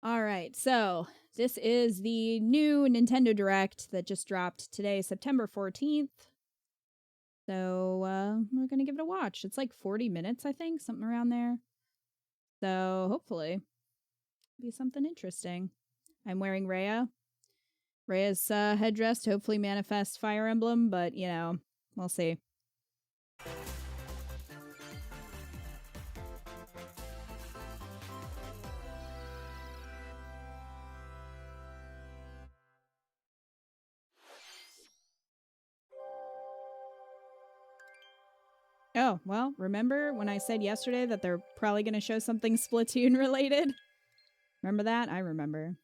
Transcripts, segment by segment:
All right, so this is the new Nintendo Direct that just dropped today, September 14th. So we're going to give it a watch. It's like 40 minutes, I think, something around there. So hopefully be something interesting. I'm wearing Rhea's headdress to hopefully manifest Fire Emblem, but, you know, we'll see. Oh, well, remember when I said yesterday that they're probably going to show something Splatoon related? Remember that? I remember.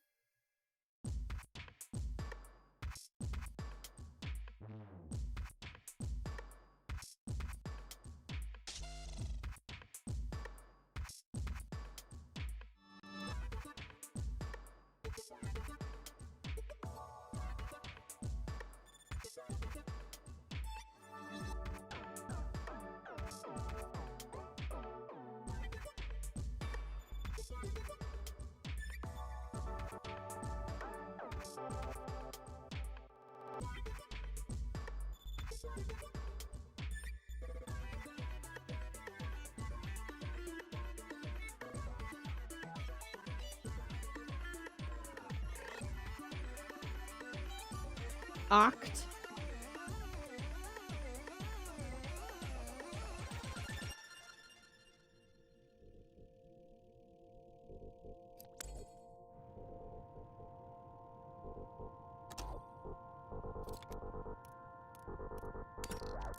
Oct.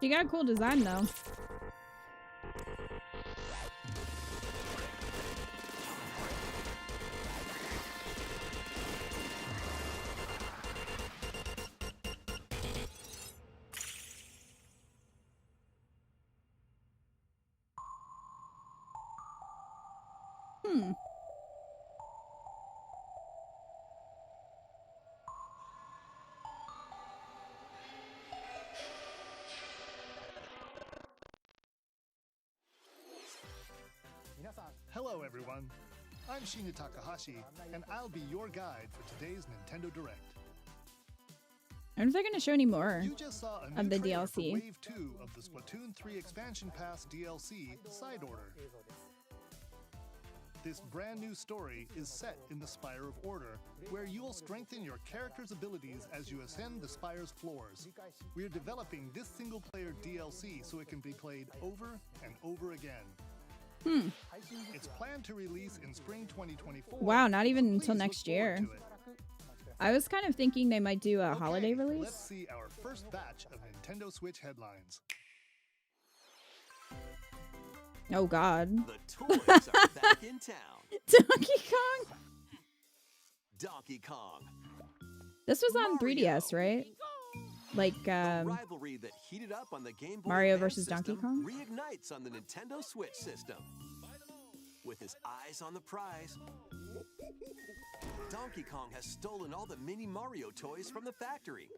You got a cool design, though. Hello everyone, I'm Shinya Takahashi, and I'll be your guide for today's Nintendo Direct. I wonder if they're going to show any more You just saw a of new the trailer for DLC. Wave 2 of the Splatoon 3 Expansion Pass DLC, Side Order. This brand new story is set in the Spire of Order, where you'll strengthen your character's abilities as you ascend the Spire's floors. We're developing this single-player DLC so it can be played over and over again. It's planned to release in spring 2024. Wow, not even so until please next look forward year. to it. I was kind of thinking they might do a holiday Okay, release. Let's see our first batch of Nintendo Switch headlines. Oh God. The toys are back in town. Donkey Kong? Donkey Kong. This was on Mario. 3DS, right? Like, The rivalry that heated up on the Game Boy Mario Advance versus Donkey system Kong? reignites on the Nintendo Switch system. With his eyes on the prize, Donkey Kong has stolen all the mini Mario toys from the factory.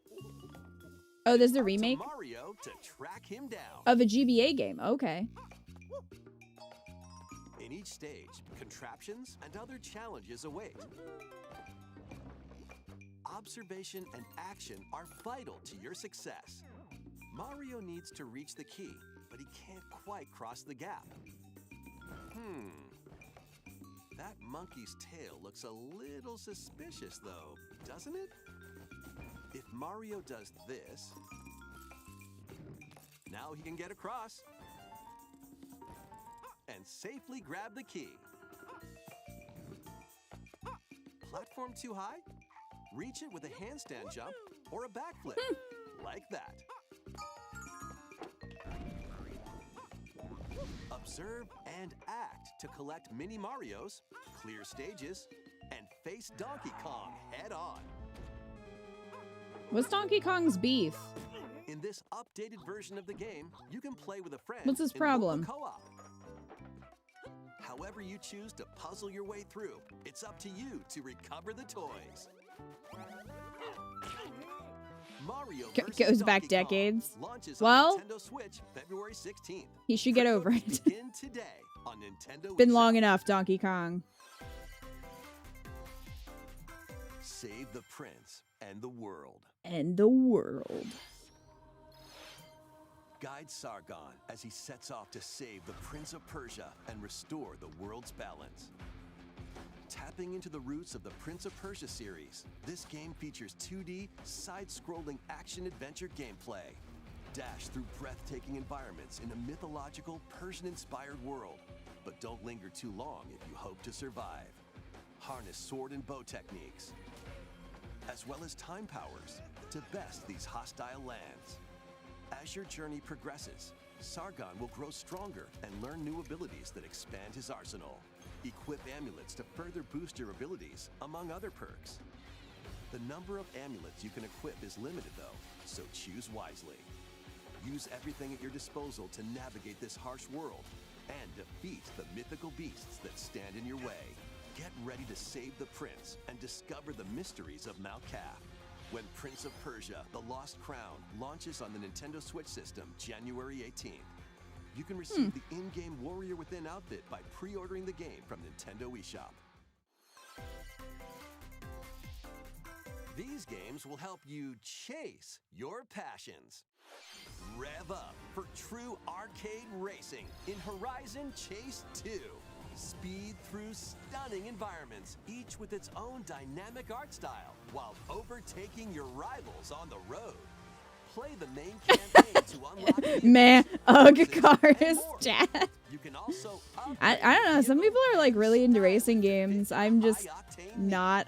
oh, this is a Up to remake Mario to track him down. of a GBA game. Okay. In each stage, contraptions and other challenges await. Observation and action are vital to your success. Mario needs to reach the key, but he can't quite cross the gap. That monkey's tail looks a little suspicious, though, doesn't it? If Mario does this, now he can get across and safely grab the key. Platform too high? Reach it with a handstand jump or a backflip, like that. Observe and act to collect mini Marios, clear stages, and face Donkey Kong head on. What's Donkey Kong's beef? In this updated version of the game, you can play with a friend. What's his in problem? local co-op. However you choose to puzzle your way through, it's up to you to recover the toys. Mario versus Goes back Donkey Kong decades. launches Well, on Nintendo Switch February 16th. he should get over Pre-orders it. begin today on Nintendo Been eShop. long enough, Donkey Kong. Save the prince and the world. And the world. Guide Sargon as he sets off to save the Prince of Persia and restore the world's balance. Tapping into the roots of the Prince of Persia series, this game features 2D, side-scrolling action-adventure gameplay. Dash through breathtaking environments in a mythological, Persian-inspired world. But don't linger too long if you hope to survive. Harness sword and bow techniques, as well as time powers, to best these hostile lands. As your journey progresses, Sargon will grow stronger and learn new abilities that expand his arsenal. Equip amulets to further boost your abilities, among other perks. The number of amulets you can equip is limited though, so choose wisely. Use everything at your disposal to navigate this harsh world and defeat the mythical beasts that stand in your way. Get ready to save the prince and discover the mysteries of Mount Kaf. When Prince of Persia, The Lost Crown launches on the Nintendo Switch system January 18th. You can receive the in-game Warrior Within outfit by pre-ordering the game from Nintendo eShop. These games will help you chase your passions. Rev up for true arcade racing in Horizon Chase 2. Speed through stunning environments, each with its own dynamic art style, while overtaking your rivals on the road. Play the main campaign to unlock Man, car is dead. You can also I don't know. Some people are like really into racing games. I'm just not.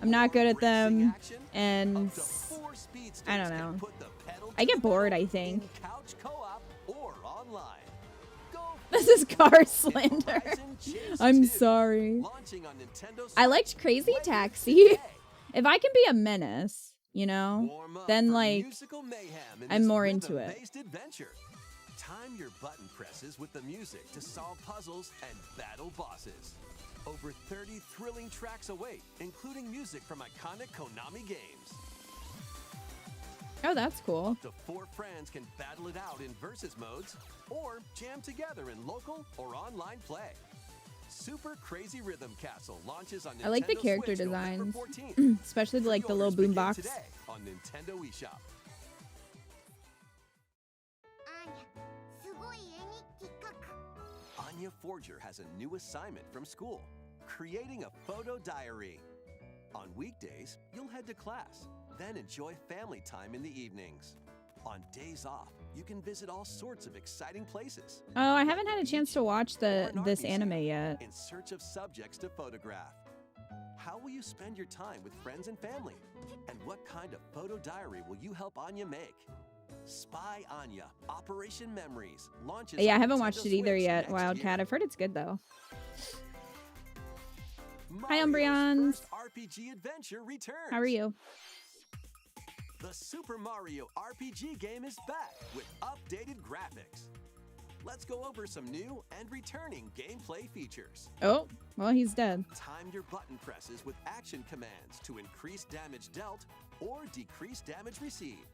I'm not good at them, and I don't know. I get bored, I think. This is car slander. I'm sorry. I liked Crazy Taxi. If I can be a menace, you know, then like I'm more into it. Time your button presses with the music to solve puzzles and battle bosses. Over 30 thrilling tracks await, including music from iconic Konami games. Oh, that's cool. Up to 4 friends can battle it out in versus modes or jam together in local or online play. Super Crazy Rhythm Castle launches on Nintendo I like the character Switch designs, November 14th. especially like the little boombox. Today on Nintendo eShop. Anya Forger has a new assignment from school, creating a photo diary. On weekdays, you'll head to class, then enjoy family time in the evenings. On days off, you can visit all sorts of exciting places. Oh, I haven't had a chance to watch this anime yet. In search of subjects to photograph. How will you spend your time with friends and family? And what kind of photo diary will you help Anya make? Spy Anya, Operation Memories launches. Yeah, I on haven't Nintendo watched it either Switch yet, next Wildcat. year. I've heard it's good though. Hi, Mario's Umbreons. first RPG adventure returns. How are you? The Super Mario RPG game is back with updated graphics. Let's go over some new and returning gameplay features. Oh, well, he's dead. Time your button presses with action commands to increase damage dealt or decrease damage received.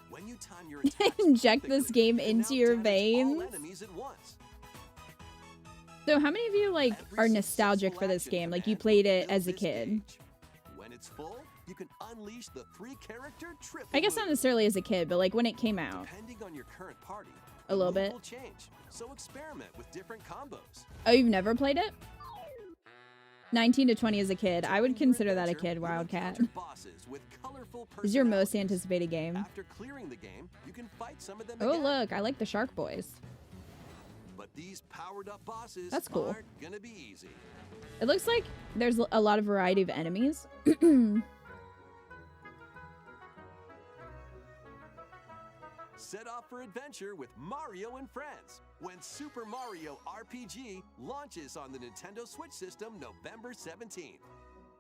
When you time your attacks Inject this perfectly, game you can into now your damage veins. all enemies at once. So how many of you like Every are nostalgic successful for this action game? Like you command played will it fill as a this kid? stage. When it's full, you can unleash the 3-character triple I guess not move. necessarily as a kid, but like when it came out. Depending on your current party, A little the move bit. will change. So experiment with different combos. Oh, you've never played it? 19 to 20 as a kid. I would consider that a kid, Wildcat. This is your most anticipated game. After clearing the game, you can fight some of them Oh, again. look, I like the Shark Boys. But these powered up bosses That's cool. aren't gonna be easy. It looks like there's a lot of variety of enemies. Set off for adventure with Mario and Friends when Super Mario RPG launches on the Nintendo Switch system November 17th.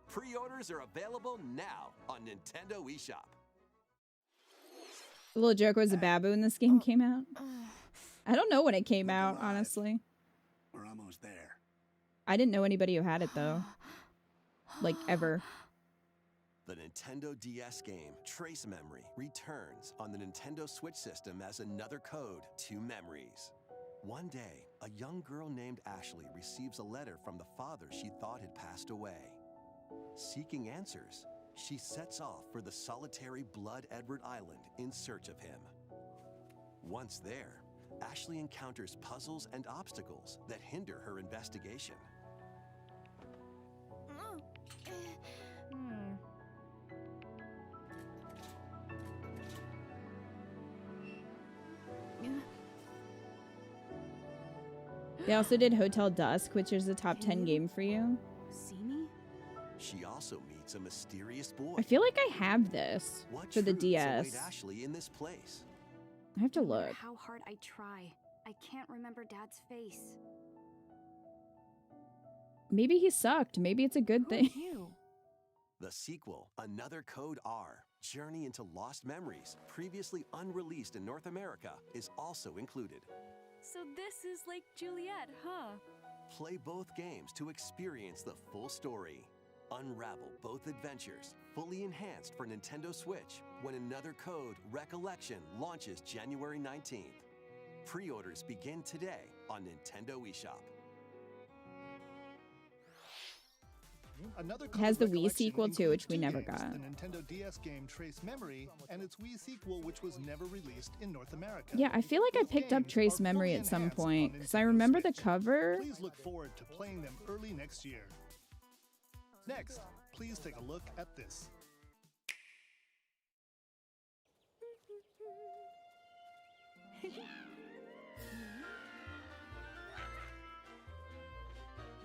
Pre-orders are available now on Nintendo eShop. The little joke was a babu when this game came out. I don't know when it came out, honestly. We're almost there. I didn't know anybody who had it, though. Like, ever. The Nintendo DS game Trace Memory returns on the Nintendo Switch system as another code to memories. One day, a young girl named Ashley receives a letter from the father she thought had passed away. Seeking answers, she sets off for the solitary Blood Edward Island in search of him. Once there, Ashley encounters puzzles and obstacles that hinder her investigation. They also did Hotel Dusk, which is a top 10 game for you. See me? She also meets a mysterious boy. I feel like I have this What for the truths DS. await Ashley in this place? I have to No matter look. how hard I try, I can't remember Dad's face. Maybe he sucked. Maybe it's a good Who thing. are you? The sequel, Another Code R, Journey into Lost Memories, previously unreleased in North America, is also included. So this is like Juliet, huh? Play both games to experience the full story. Unravel both adventures, fully enhanced for Nintendo Switch, when Another Code Recollection launches January 19th. Pre-orders begin today on Nintendo eShop. Another It has the Wii Recollection sequel too, which we includes never two games, got. The Nintendo DS game Trace Memory and its Wii sequel, which was never released in North America. Yeah, I feel like I Both picked up games Trace are Memory fully at some enhanced point on because I Nintendo remember the Switch. cover. Please look forward to playing them early next year. Next, please take a look at this.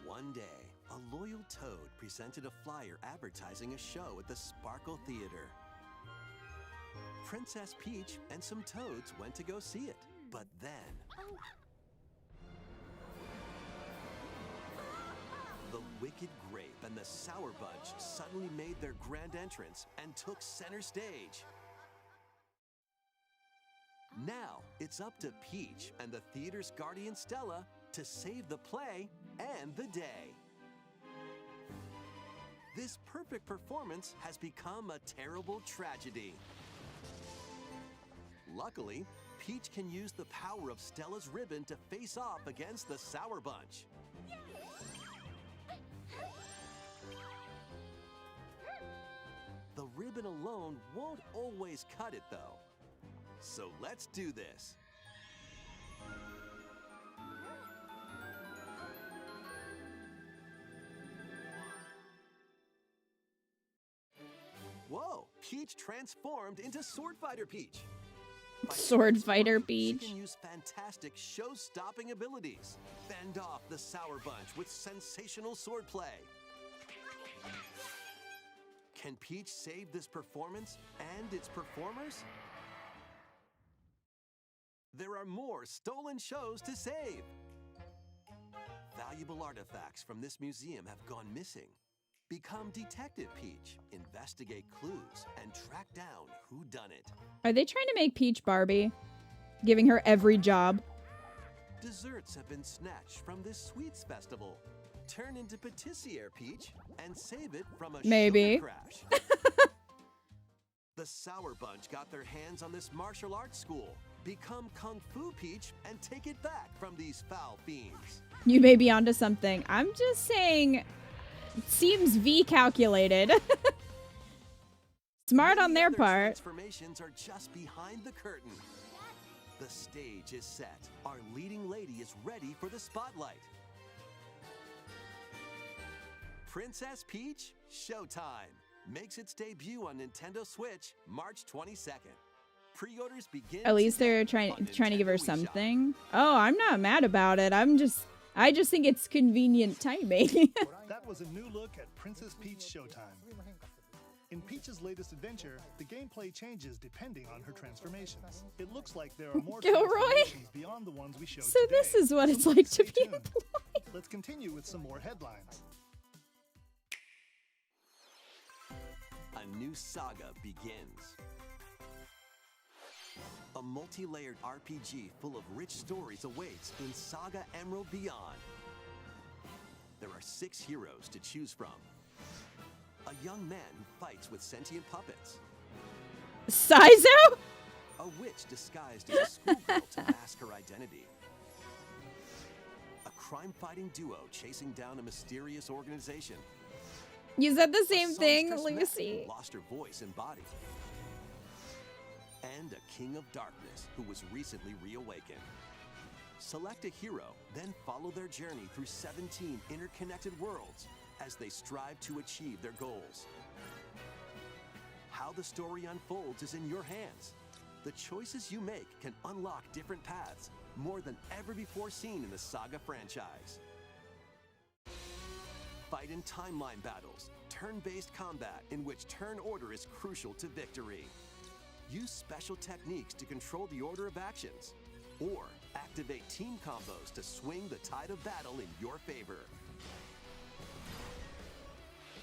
One day, a loyal toad presented a flyer advertising a show at the Sparkle Theater. Princess Peach and some toads went to go see it, but then the Wicked Grape and the Sour Bunch suddenly made their grand entrance and took center stage. Now, it's up to Peach and the theater's guardian Stella to save the play and the day. This perfect performance has become a terrible tragedy. Luckily, Peach can use the power of Stella's ribbon to face off against the Sour Bunch. The ribbon alone won't always cut it, though. So let's do this. Whoa, Peach transformed into Sword Fighter Peach. By Sword Fighter transforming, Peach. She can use fantastic show-stopping abilities. Fend off the Sour Bunch with sensational swordplay. Can Peach save this performance and its performers? There are more stolen shows to save. Valuable artifacts from this museum have gone missing. Become Detective Peach, investigate clues, and track down who done it. Are they trying to make Peach Barbie? Giving her every job? Desserts have been snatched from this sweets festival. Turn into Patissiere Peach and save it from a Maybe. sugar crash. The Sour Bunch got their hands on this martial arts school. Become Kung Fu Peach and take it back from these foul fiends. You may be onto something. I'm just saying, it seems V calculated. Smart on Many their other part. Transformations are just behind the curtain. The stage is set. Our leading lady is ready for the spotlight. Princess Peach Showtime makes its debut on Nintendo Switch March 22nd. Pre-orders begin. At least they're today trying on to give her Nintendo eShop. something. Oh, I'm not mad about it. I just think it's convenient timing. That was a new look at Princess Peach Showtime. In Peach's latest adventure, the gameplay changes depending on her transformations. It looks like there are more Gilroy? transformations beyond the ones we showed So today. this is what it's So like to stay be tuned. employed. Let's continue with some more headlines. A new saga begins. A multi-layered RPG full of rich stories awaits in Saga Emerald Beyond. There are 6 heroes to choose from. A young man who fights with sentient puppets. Sizo? A witch disguised as a schoolgirl to mask her identity. A crime-fighting duo chasing down a mysterious organization. You said the A same thing, songstress mech Lucy. lost her voice and body. And a king of darkness who was recently reawakened. Select a hero, then follow their journey through 17 interconnected worlds as they strive to achieve their goals. How the story unfolds is in your hands. The choices you make can unlock different paths, more than ever before seen in the Saga franchise. Fight in timeline battles, turn-based combat in which turn order is crucial to victory. Use special techniques to control the order of actions, or activate team combos to swing the tide of battle in your favor.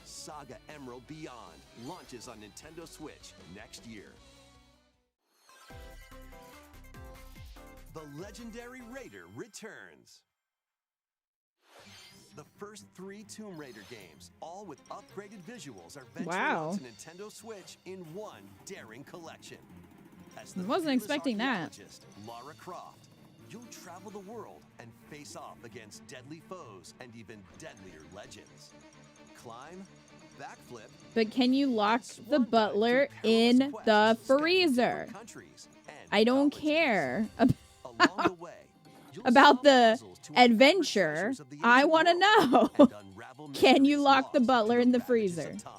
Saga Emerald Beyond launches on Nintendo Switch next year. The legendary Raider returns. The first 3 Tomb Raider games, all with upgraded visuals, are venturing onto Nintendo Switch in one daring collection. As the Wasn't fearless expecting that. archaeologist, Lara Croft, you'll travel the world and face off against deadly foes and even deadlier legends. Climb, backflip, But can you lock swan the dive butler through perilous in quests the spanning freezer? different countries and I don't mythologies. care Along the way, you'll about solve the puzzles to uncover adventure. treasures of the I ancient want to world know. and unravel Can you mysteries lock the lost butler the in the ravages of freezer? time.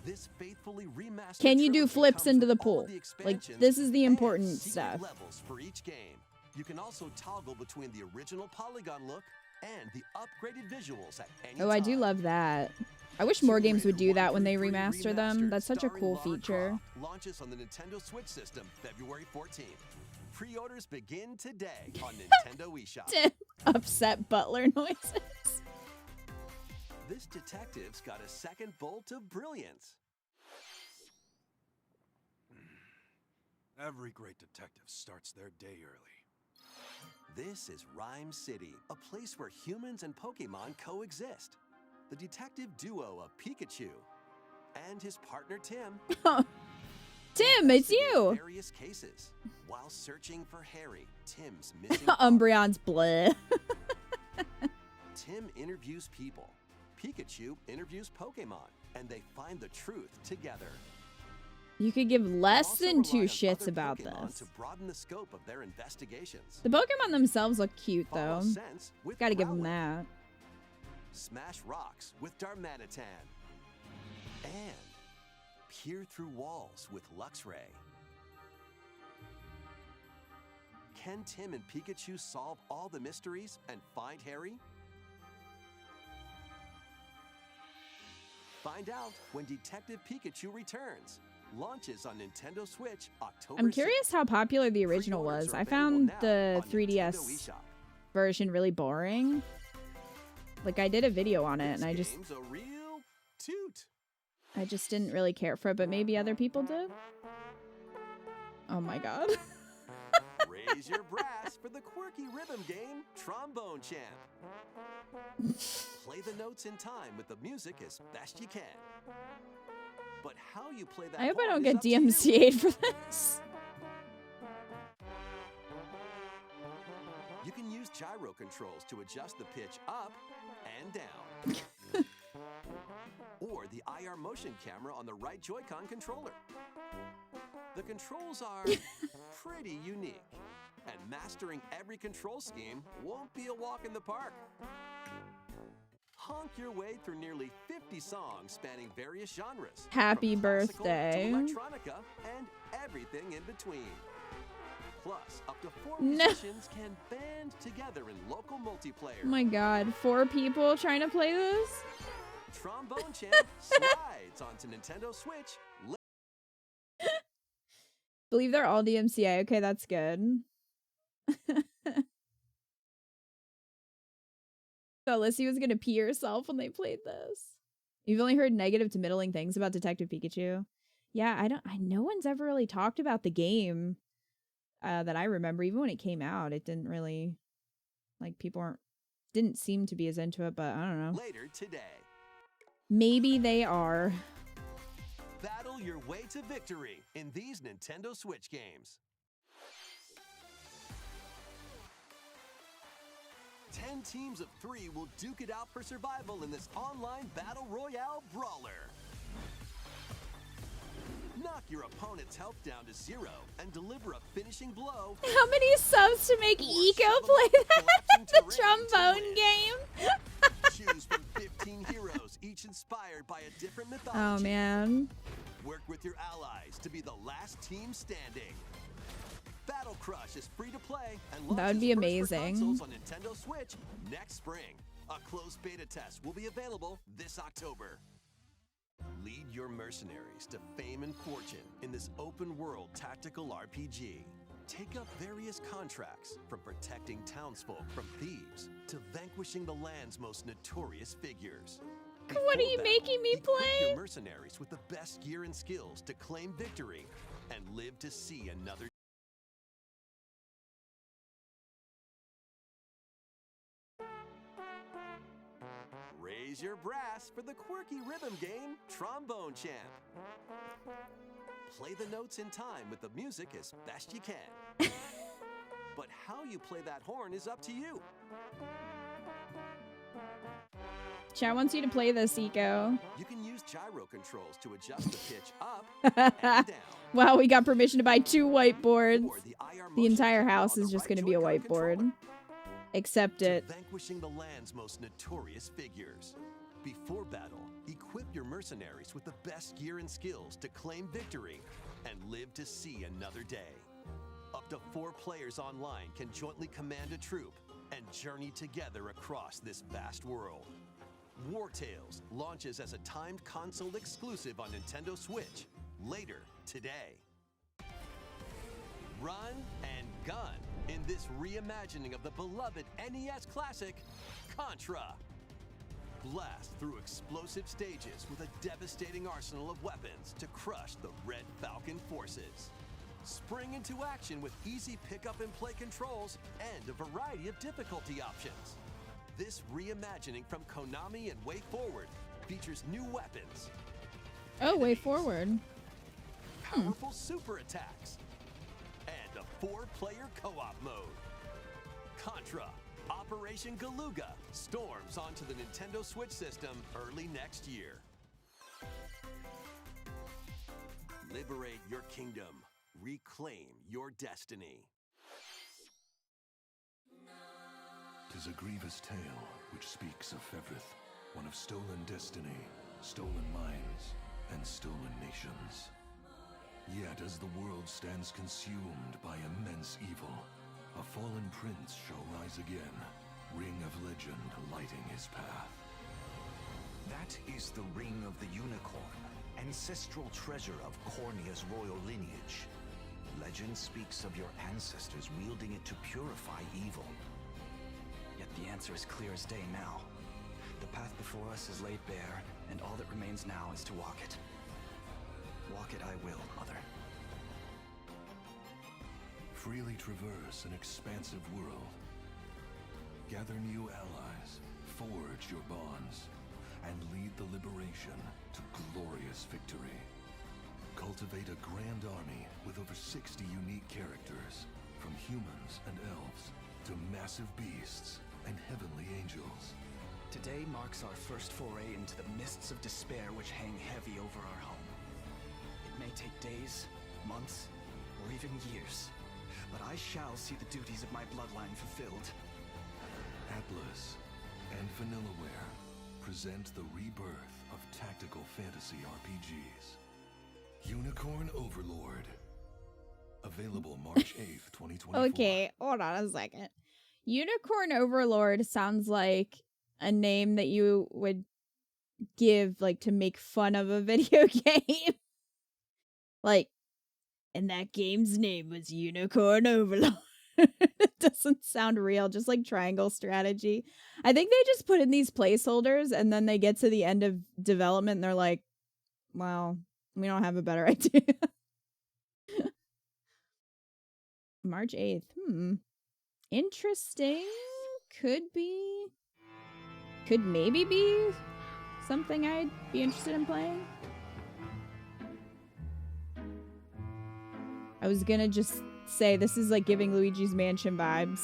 This faithfully remastered Can you do trilogy flips comes into the with all pool? the Like, expansions this is the and important secret stuff. levels for each game. You can also toggle between the original polygon look and the upgraded visuals at any Oh, I do time. love that. I wish more Tomb games would Raider do that 1 when they through 3 remaster them. Remastered, That's such a starring cool Lara feature. Croft, launches on the Nintendo Switch system February 14th. Pre-orders begin today on Nintendo eShop. Upset butler noises. This detective's got a second bolt of brilliance. Every great detective starts their day early. This is Rhyme City, a place where humans and Pokemon coexist. The detective duo of Pikachu and his partner Tim Tim, it's investigate you. various cases while searching for Harry, Tim's missing Umbreon's bleh. Tim interviews people. Pikachu interviews Pokemon, and they find the truth together. You could give They'll less also than rely 2 on shits other about Pokemon this. to broaden the scope of their investigations. The Pokemon themselves look cute, Follow though. Sense with Gotta give them Growlithe. that. Smash rocks with Darmanitan. And peer through walls with Luxray. Can Tim and Pikachu solve all the mysteries and find Harry? Find out when Detective Pikachu returns. Launches on Nintendo Switch October I'm curious 6th. how popular the original Pre-orders was. are I available found now the on 3DS Nintendo eShop. version really boring. Like, I did a video on it, This and I just game's a real toot. didn't really care for it, but maybe other people did. Oh my god. Raise your brass for the quirky rhythm game, Trombone Champ. Play the notes in time with the music as best you can. But how you play that I hope I horn don't is get up to you. DMCA'd for this. You can use gyro controls to adjust the pitch up and down. Or the IR motion camera on the right Joy-Con controller. The controls are pretty unique, and mastering every control scheme won't be a walk in the park. Honk your way through nearly 50 songs spanning various genres. Happy from classical birthday. to electronica and everything in between. Plus, up to 4 No. musicians can band together in local multiplayer. Oh my god, 4 people trying to play this? Trombone Champ slides onto Nintendo Switch. Believe they're all DMCA. Okay, that's good. So Lissy was gonna pee herself when they played this. You've only heard negative to middling things about Detective Pikachu. Yeah, no one's ever really talked about the game that I remember. Even when it came out, it didn't really, like, people didn't seem to be as into it, but I don't know. Later today. Maybe they are. Battle your way to victory in these Nintendo Switch games. 10 teams of 3 will duke it out for survival in this online battle royale brawler. Knock your opponent's health down to 0 and deliver a finishing blow. How many subs to make Eco play that? The trombone game? Choose from 15 heroes, each inspired by a different mythology. Oh, man. Work with your allies to be the last team standing. Battle Crush is free to play and that would be launches first for amazing. consoles on Nintendo Switch next spring. A closed beta test will be available this October. Lead your mercenaries to fame and fortune in this open-world tactical RPG. Take up various contracts, from protecting townsfolk from thieves to vanquishing the land's most notorious figures. What are you Before making me battle, equip play? your mercenaries with the best gear and skills to claim victory and live to see another. Raise your brass for the quirky rhythm game, Trombone Champ. Play the notes in time with the music as best you can. But how you play that horn is up to you. Chat wants you to play this, Eco. You can use gyro controls to adjust the pitch up and down. Wow, we got permission to buy 2 whiteboards. Or the IR The motion entire control house on is the just right going to be a Joy-Con whiteboard. controller. Accept it. Vanquishing the land's most notorious figures. Before battle, equip your mercenaries with the best gear and skills to claim victory and live to see another day. Up to 4 players online can jointly command a troop and journey together across this vast world. War Tales launches as a timed console exclusive on Nintendo Switch later today. Run and gun in this reimagining of the beloved NES classic, Contra. Blast through explosive stages with a devastating arsenal of weapons to crush the Red Falcon forces. Spring into action with easy pick-up and play controls and a variety of difficulty options. This reimagining from Konami and Way Forward features new weapons. Oh, way forward. Powerful super attacks. And a 4-player co-op mode. Contra, Operation Galuga storms onto the Nintendo Switch system early next year. Liberate your kingdom. Reclaim your destiny. 'Tis a grievous tale which speaks of Fevrith, one of stolen destiny, stolen minds, and stolen nations. Yet as the world stands consumed by immense evil, a fallen prince shall rise again, ring of legend lighting his path. That is the Ring of the Unicorn, ancestral treasure of Cornia's royal lineage. Legend speaks of your ancestors wielding it to purify evil. Yet the answer is clear as day now. The path before us is laid bare, and all that remains now is to walk it. Walk it I will, Mother. Freely traverse an expansive world. Gather new allies, forge your bonds, and lead the liberation to glorious victory. Cultivate a grand army with over 60 unique characters, from humans and elves to massive beasts and heavenly angels. Today marks our first foray into the mists of despair which hang heavy over our home. It may take days, months, or even years, but I shall see the duties of my bloodline fulfilled. Atlas and Vanillaware present the rebirth of tactical fantasy RPGs. Unicorn Overlord. Available March 8th, 2024. Okay, hold on a second. Unicorn Overlord sounds like a name that you would give, like, to make fun of a video game. Like, and that game's name was Unicorn Overlord. It doesn't sound real, just like Triangle Strategy. I think they just put in these placeholders and then they get to the end of development and they're like, well, we don't have a better idea. March 8th. Interesting. Could maybe be something I'd be interested in playing. I was gonna just say this is like giving Luigi's Mansion vibes.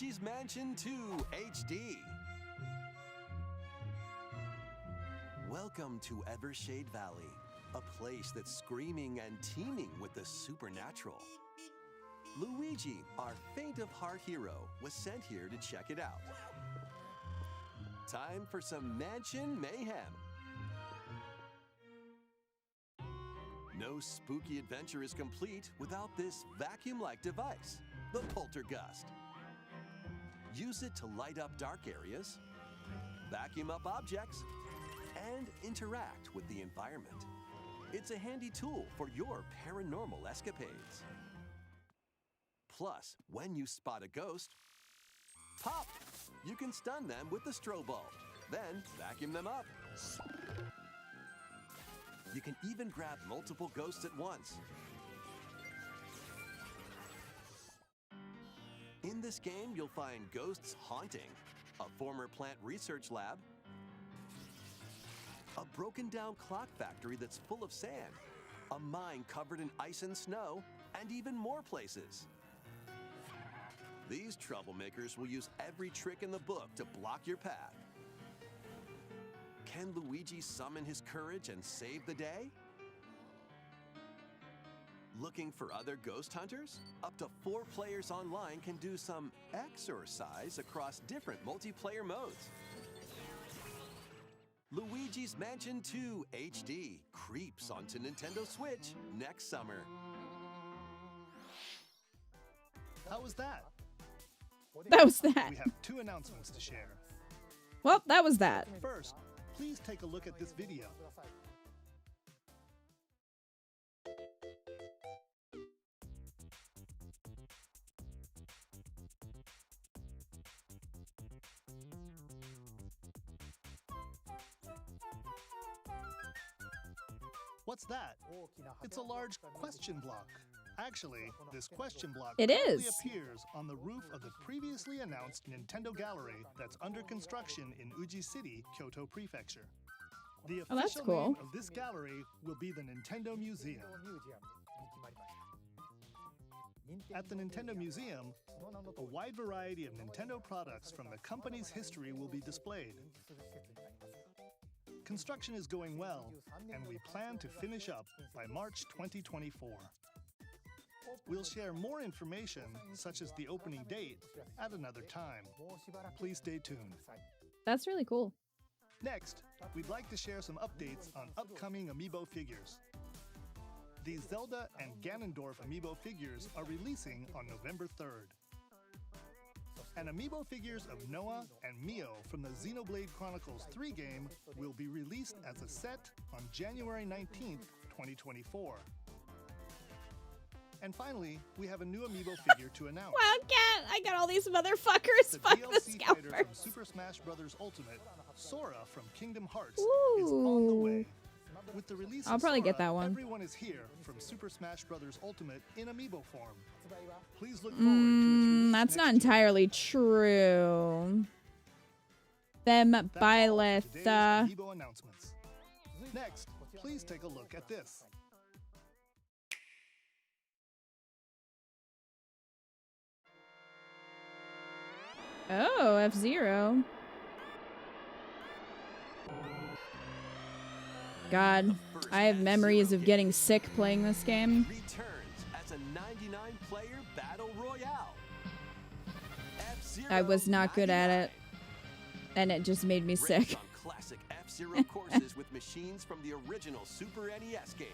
Luigi's Mansion 2 HD. Welcome to Evershade Valley, a place that's screaming and teeming with the supernatural. Luigi, our faint-of-heart hero, was sent here to check it out. Time for some mansion mayhem. No spooky adventure is complete without this vacuum-like device, the Poltergust. Use it to light up dark areas, vacuum up objects, and interact with the environment. It's a handy tool for your paranormal escapades. Plus, when you spot a ghost, pop! You can stun them with the strobe bulb, then vacuum them up. You can even grab multiple ghosts at once. In this game, you'll find ghosts haunting, a former plant research lab, a broken-down clock factory that's full of sand, a mine covered in ice and snow, and even more places. These troublemakers will use every trick in the book to block your path. Can Luigi summon his courage and save the day? Looking for other ghost hunters? Up to 4 players online can do some exercise across different multiplayer modes. Luigi's Mansion 2 HD creeps onto Nintendo Switch next summer. How was that? That was that. We have 2 announcements to share. Well, that was that. First, please take a look at this video. What's that? It's a large question block. Actually, this question block It currently is. appears on the roof of the previously announced Nintendo Gallery that's under construction in Uji City, Kyoto Prefecture. The Oh, that's official cool. name of this gallery will be the Nintendo Museum. At the Nintendo Museum, a wide variety of Nintendo products from the company's history will be displayed. Construction is going well, and we plan to finish up by March 2024. We'll share more information, such as the opening date, at another time. Please stay tuned. That's really cool. Next, we'd like to share some updates on upcoming amiibo figures. The Zelda and Ganondorf amiibo figures are releasing on November 3rd. And amiibo figures of Noah and Mio from the Xenoblade Chronicles 3 game will be released as a set on January 19th, 2024. And finally, we have a new amiibo figure to announce. Wildcat! I got all these motherfuckers. The Fuck the DLC fighter from scalpers. Super Smash Bros. Ultimate, Sora from Kingdom Hearts, is on the Ooh. way. With the release I'll of probably get Sora, that one. everyone is here from Super Smash Bros. Ultimate in amiibo form. Please look forward to its release That's not next year. entirely true. Them That's all for Byleth. today's amiibo announcements. Next, please take a look at this. Oh, F-Zero. God, I have memories of getting sick playing this game. Returns as a 99-player battle royale. F-Zero I was not good at it, 99. and it just made me Race sick. on classic F-Zero courses with machines from the original Super NES game.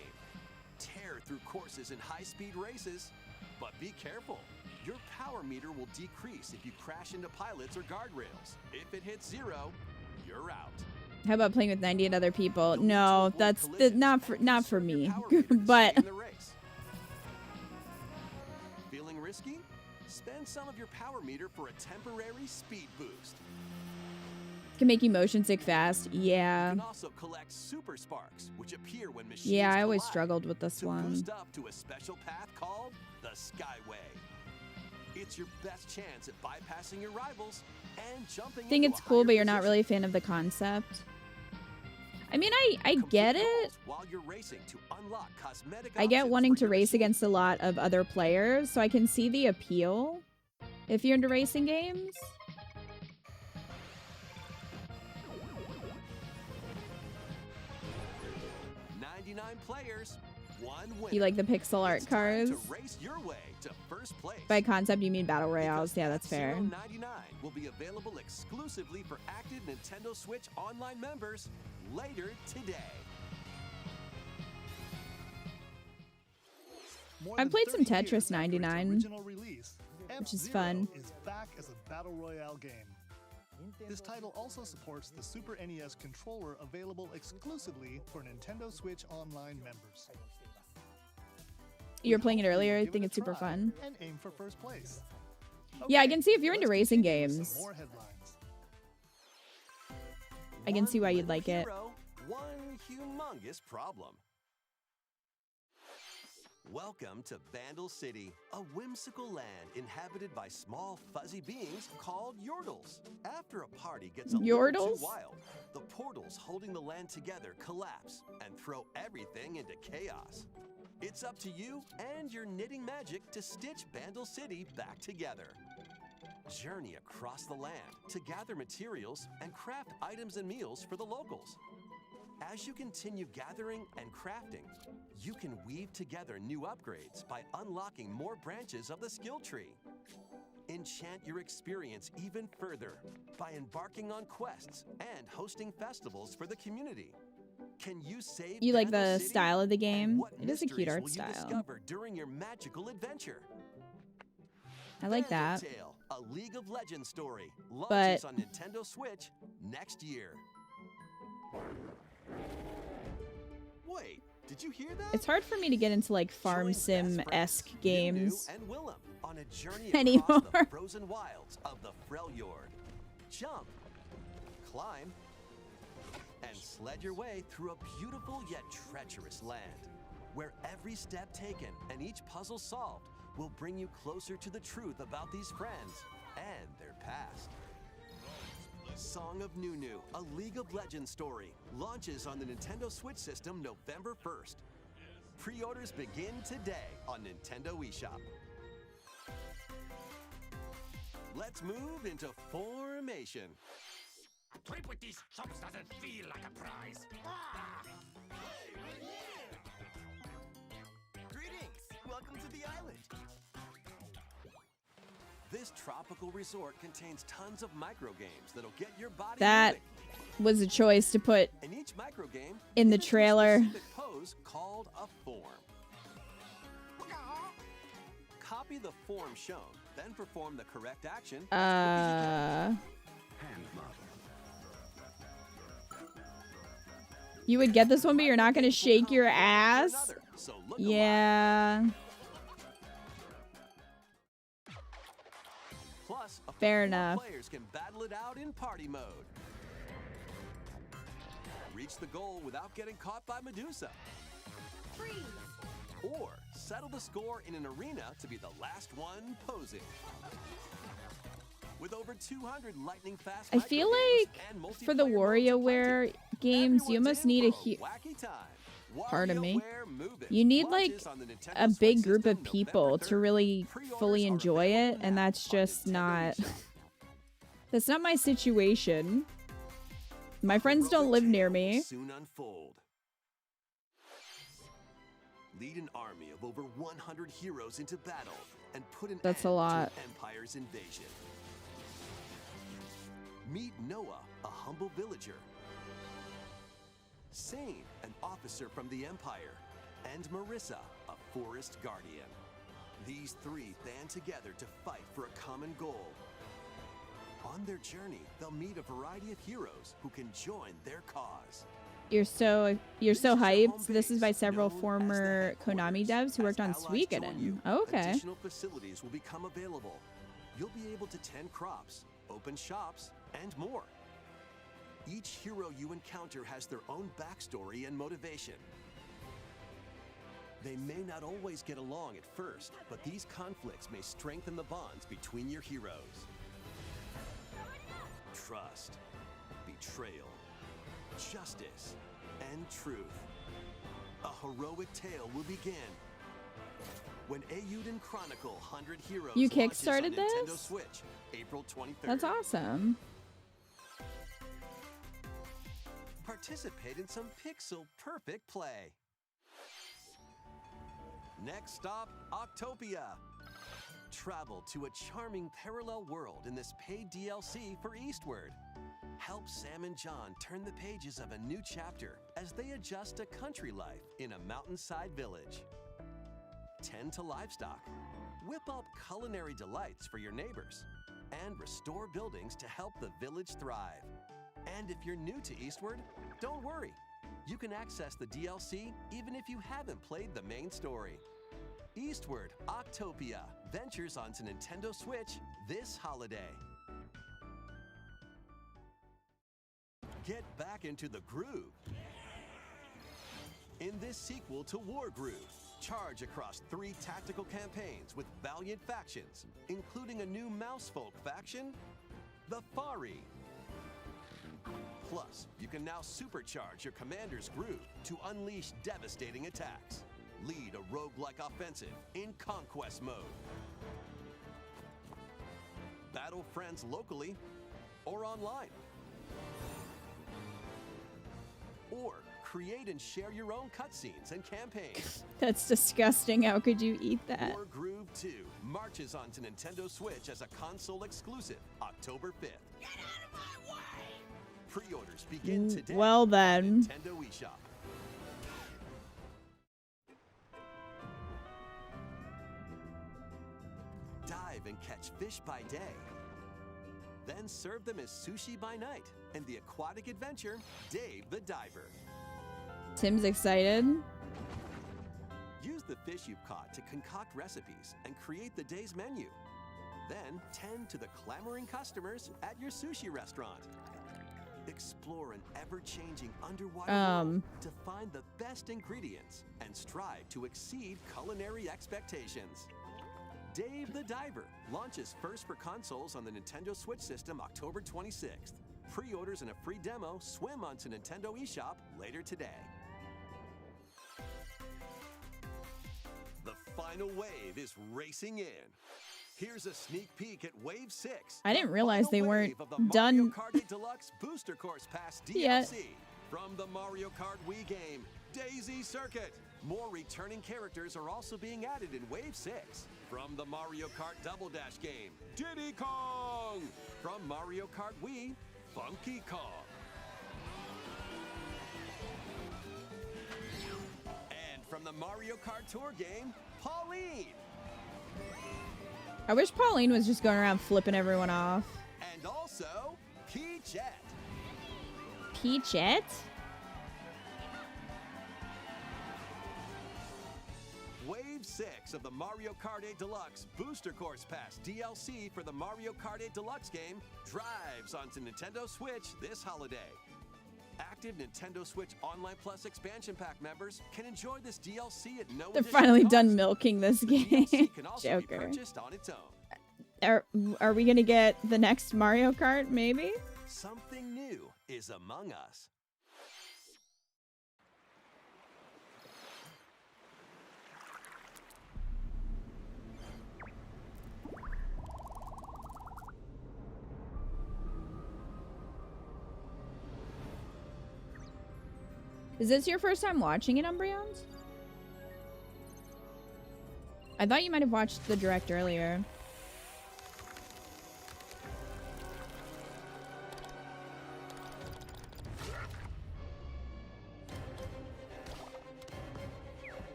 Tear through courses in high-speed races, but be careful. Your power meter will decrease if you crash into pilots or guardrails. If it hits 0, you're out. How about playing with 98 other people? You'll need to No, avoid that's collisions not and for conserve your me. power meter to But stay in the race. Feeling risky? Spend some of your power meter for a temporary speed boost. can make you motion sick fast. You Yeah. can also collect super sparks, which appear when machines Yeah, I always collide, struggled with this to one. boost up to a special path called the Skyway. It's your best chance at bypassing your rivals and jumping I think into it's a cool, higher but you're not position. really a fan of the concept. I mean, I Complete get goals it. while you're racing to unlock cosmetic I get options wanting for to your race machine. against a lot of other players, so I can see the appeal. if you're into racing games. 99 players, one winner. You like the pixel art It's time cars? to race your way to first place. By concept, you mean battle royales. Because Yeah, that's fair. 99 will be available exclusively for active Nintendo Switch Online members later today. More I've than played some 30 years Tetris after its 99, original release, which is F-Zero fun. is back as a battle royale game. This title also supports the Super NES controller available exclusively for Nintendo Switch Online members. You were We playing it hope you will earlier. I give think it a it's super try fun. And aim for first place. Yeah, I Okay, can see if you're into let's racing continue with some games. more headlines. I can see why One you'd like it. hero, one humongous problem. Welcome to Bandle City, a whimsical land inhabited by small fuzzy beings called Yordles. After a party gets a little Yordles? too wild, the portals holding the land together collapse and throw everything into chaos. It's up to you and your knitting magic to stitch Bandle City back together. Journey across the land to gather materials and craft items and meals for the locals. As you continue gathering and crafting, you can weave together new upgrades by unlocking more branches of the skill tree. Enchant your experience even further by embarking on quests and hosting festivals for the community. Can you save You like Bandle the City? style of the And game? what It is a cute mysteries art will you style. discover during your magical adventure? I like that. Bandle Tale, a League of Legends story, But- launches on Nintendo Switch next year. Wait, did you hear that? It's hard for me to get into like farm Join best sim-esque friends, games. Nunu and Willem on a journey Anymore. across the frozen wilds of the Freljord. Jump, climb, and sled your way through a beautiful yet treacherous land, where every step taken and each puzzle solved will bring you closer to the truth about these friends and their past. Song of Nunu, a League of Legends story, launches on the Nintendo Switch system November 1st. Pre-orders begin today on Nintendo eShop. Let's move into Formation. A trip with these chumps doesn't feel like a prize. Greetings! Welcome to the island. This tropical resort contains tons of micro games that'll get your body That moving. was a choice to put In each micro game, in the gives you a trailer. specific pose called a form. Copy the form shown, then perform the correct action. as quick as you can. Hand model. You would get this one, but you're not gonna shake your ass? Another, so look alive. Yeah. Plus, up to Fair 4 enough. players can battle it out in party mode. Reach the goal without getting caught by Medusa. Freeze! Or settle the score in an arena to be the last one posing. With over 200 lightning-fast I feel microgames like and for the multiplayer modes WarioWare aplenty, games, you everyone's must in need a for huge... wacky time. Pardon me. WarioWare Move It You need like launches on the Nintendo a Switch big group system of people November to 3rd. really Pre-orders fully are enjoy it, available and now that's on just Nintendo not... eShop. That's not my situation. My friends don't live near me. Soon unfold. Lead an army of over 100 heroes into battle and put an That's a end lot. to Empire's invasion. Meet Noah, a humble villager. Sane, an officer from the Empire. And Marissa, a forest guardian. These three band together to fight for a common goal. On their journey, they'll meet a variety of heroes who can join their cause. You're so This is your hyped. home This is by base, several known as the former Konami headquarters. devs who worked on As allies join Suikoden. you, Okay. Additional facilities will become available. You'll be able to tend crops, open shops, and more. Each hero you encounter has their own backstory and motivation. They may not always get along at first, but these conflicts may strengthen the bonds between your heroes. Trust, betrayal, justice, and truth. A heroic tale will begin. when Eiyuden Chronicle 100 Heroes You launches on kickstarted Nintendo this? Switch, April 23rd. That's awesome. Participate in some pixel-perfect play. Next stop, Octopia. Travel to a charming parallel world in this paid DLC for Eastward. Help Sam and John turn the pages of a new chapter as they adjust to country life in a mountainside village. Tend to livestock, whip up culinary delights for your neighbors, and restore buildings to help the village thrive. And if you're new to Eastward, don't worry. You can access the DLC even if you haven't played the main story. Eastward Octopia ventures onto Nintendo Switch this holiday. Get back into the groove. In this sequel to War Groove, charge across 3 tactical campaigns with valiant factions, including a new mousefolk faction, the Fari. Plus, you can now supercharge your commander's groove to unleash devastating attacks. Lead a roguelike offensive in conquest mode. Battle friends locally or online. Or create and share your own cutscenes and campaigns. That's disgusting. How could you eat that? War Groove 2 marches onto Nintendo Switch as a console exclusive October 5th. Get out of my way! Pre-orders begin today. Well then. Nintendo eShop. Dive and catch fish by day. Then serve them as sushi by night in the aquatic adventure, Dave the Diver. Tim's excited. Use the fish you've caught to concoct recipes and create the day's menu. Then tend to the clamoring customers at your sushi restaurant. Explore an ever-changing underwater world to find the best ingredients and strive to exceed culinary expectations. Dave the Diver launches first for consoles on the Nintendo Switch system October 26th. Pre-orders and a free demo swim onto Nintendo eShop later today. The final wave is racing in. Here's a sneak peek at Wave 6. I didn't realize they weren't done. Mario done Kart 8 Deluxe Booster Course Pass DLC yet. From the Mario Kart Wii game, Daisy Circuit. More returning characters are also being added in Wave 6. From the Mario Kart Double Dash game, Diddy Kong. From Mario Kart Wii, Funky Kong. And from the Mario Kart Tour game, Pauline. I wish Pauline was just going around flipping everyone off. And also, Peachette. Peachette? Wave 6 of the Mario Kart 8 Deluxe Booster Course Pass DLC for the Mario Kart 8 Deluxe game drives onto Nintendo Switch this holiday. Active Nintendo Switch Online Plus expansion pack members can enjoy this DLC at no They're additional finally cost. done milking this The game. DLC can also be Joker. purchased on its own. Are we gonna get the next Mario Kart, maybe? Something new is among us. Is this your first time watching it, Umbreons? I thought you might have watched the direct earlier.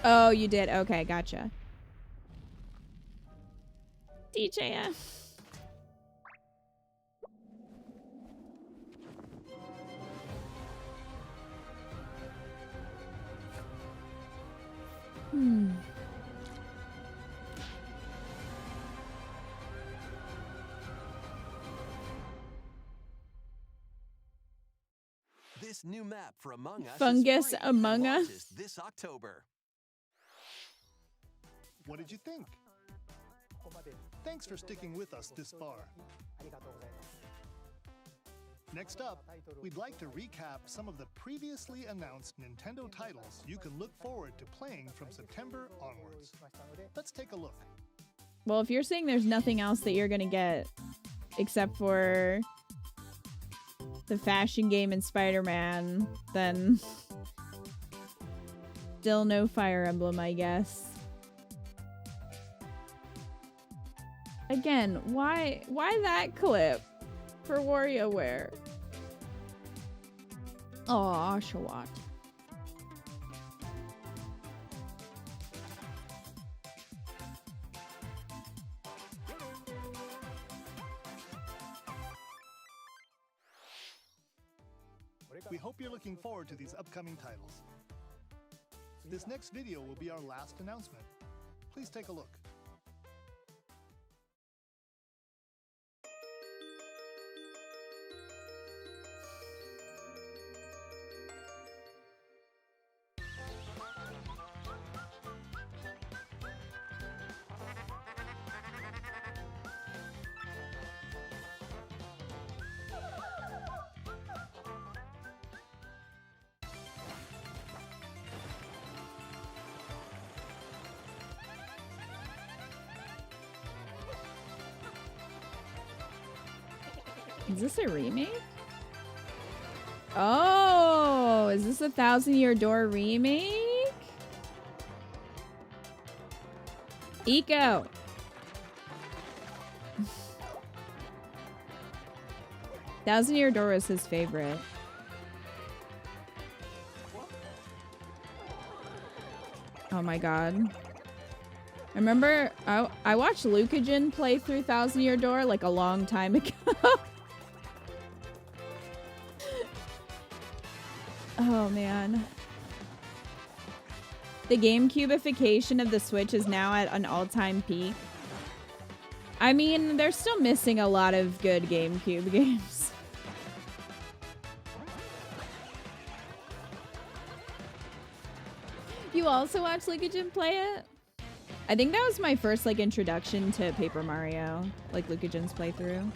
Oh, you did. Okay, gotcha. DJF. This new map for Among Us Fungus is free Among and Us. launches this October. What did you think? Thanks for sticking with us this far. Next up, we'd like to recap some of the previously announced Nintendo titles you can look forward to playing from September onwards. Let's take a look. Well, if you're saying there's nothing else that you're gonna get except for the fashion game and Spider-Man, then still no Fire Emblem, I guess. Again, why that clip for WarioWare? Aw, Shawat. We hope you're looking forward to these upcoming titles. This next video will be our last announcement. Please take a look. Is this a remake? Oh, is this a 1,000-Year Door remake? Eco. Thousand-Year Door is his favorite. Oh my god. I remember I watched Lucagen play through 1,000-Year Door like a long time ago. Oh man. The GameCubification of the Switch is now at an all-time peak. I mean, they're still missing a lot of good GameCube games. You also watched Lucagen play it? I think that was my first like introduction to Paper Mario, like Lucagen's playthrough.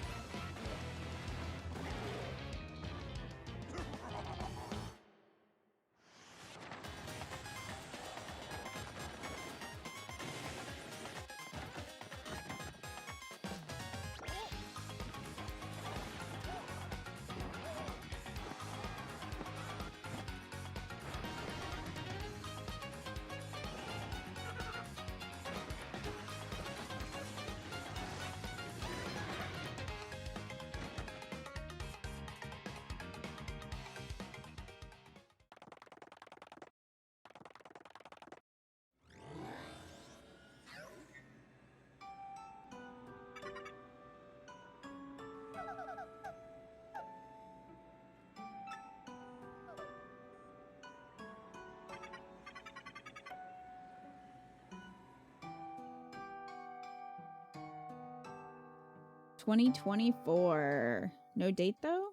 $2024. No date though?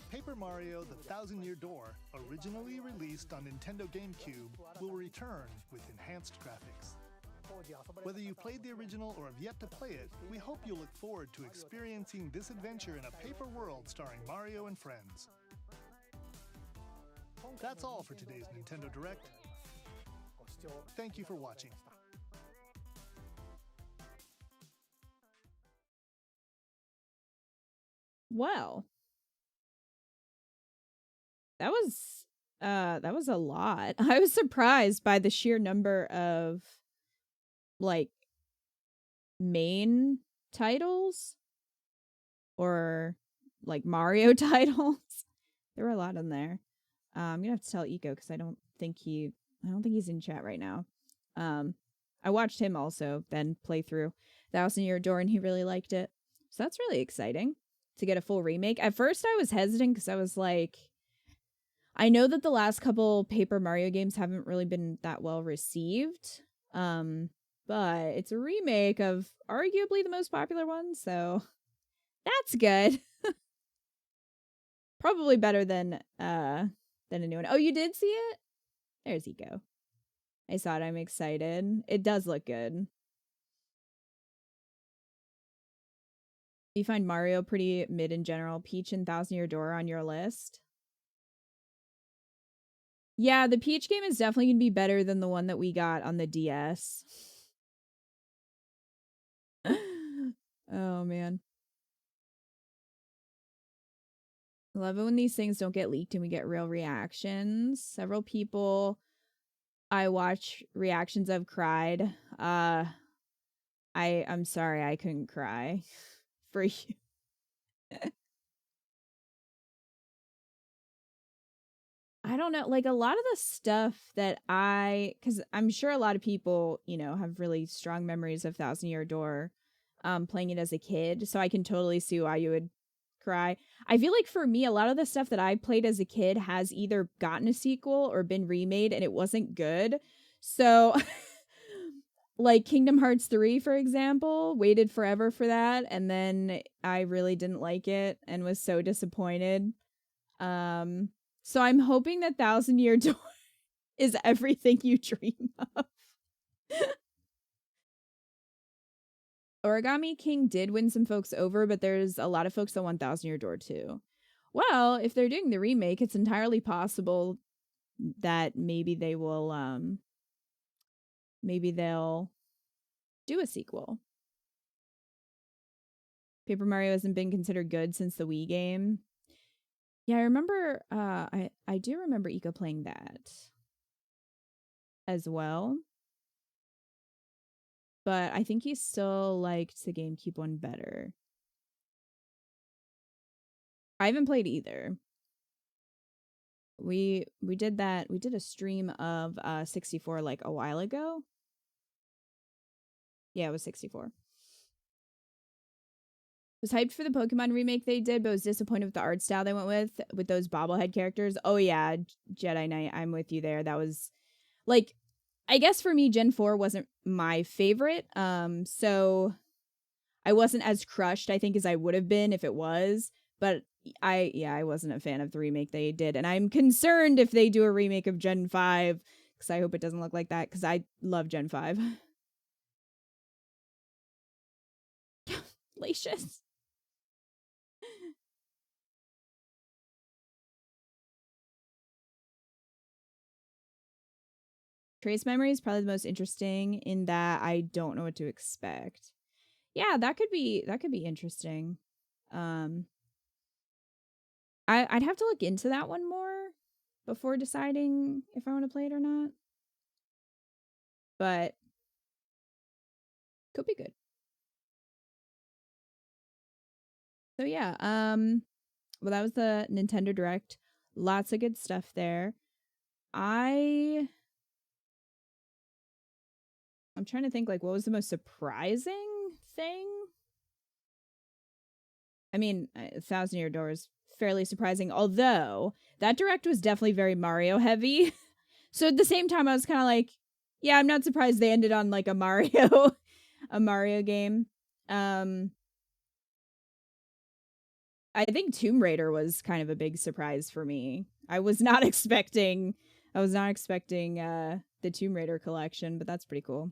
Paper Mario: The Thousand-Year Door, originally released on Nintendo GameCube, will return with enhanced graphics. Whether you played the original or have yet to play it, we hope you'll look forward to experiencing this adventure in a paper world starring Mario and friends. That's all for today's Nintendo Direct. Thank you for watching. Well, that was a lot. I was surprised by the sheer number of like main titles or like Mario titles. There were a lot in there. I'm gonna have to tell Eco because I don't think he's in chat right now. I watched him also then play through 1,000-Year Door and he really liked it. So that's really exciting to get a full remake. At first I was hesitant because I was like, I know that the last couple Paper Mario games haven't really been that well received. But it's a remake of arguably the most popular one, so that's good. Probably better than a new one. Oh, you did see it? There's Eco. I saw it. I'm excited. It does look good. You find Mario pretty mid in general. Peach and Thousand Year Door on your list. Yeah, the Peach game is definitely going to be better than the one that we got on the DS. Oh, man. I love it when these things don't get leaked and we get real reactions. Several people I watch reactions of cried. I'm sorry I couldn't cry for you. I don't know, like a lot of the stuff that cuz I'm sure a lot of people, you know, have really strong memories of Thousand Year Door playing it as a kid, so I can totally see why you would cry. I feel like for me a lot of the stuff that I played as a kid has either gotten a sequel or been remade and it wasn't good. So like Kingdom Hearts 3 for example, waited forever for that and then I really didn't like it and was so disappointed. So I'm hoping that Thousand Year Door is everything you dream of. Origami King did win some folks over, but there's a lot of folks that want Thousand Year Door too. Well, if they're doing the remake, it's entirely possible that maybe they will maybe they'll do a sequel. Paper Mario hasn't been considered good since the Wii game. Yeah, I remember I do remember Ika playing that as well. But I think he still liked the GameCube one better. I haven't played either. We did that. We did a stream of 64 like a while ago. Yeah, it was 64. Was hyped for the Pokemon remake they did, but was disappointed with the art style they went with those bobblehead characters. Oh yeah, Jedi Knight, I'm with you there. That was like, I guess for me, Gen 4 wasn't my favorite. So I wasn't as crushed, I think, as I would have been if it was. But I wasn't a fan of the remake they did. And I'm concerned if they do a remake of Gen 5, because I hope it doesn't look like that, because I love Gen 5. Lacious. Trace Memory is probably the most interesting in that I don't know what to expect. Yeah, that could be interesting. I'd have to look into that one more before deciding if I want to play it or not. But could be good. So yeah, well that was the Nintendo Direct. Lots of good stuff there. I'm trying to think like what was the most surprising thing? I mean, 1,000 Year Door is fairly surprising, although that Direct was definitely very Mario heavy. So at the same time, I was kind of like, yeah, I'm not surprised they ended on like a Mario game. I think Tomb Raider was kind of a big surprise for me. I was not expecting the Tomb Raider collection, but that's pretty cool.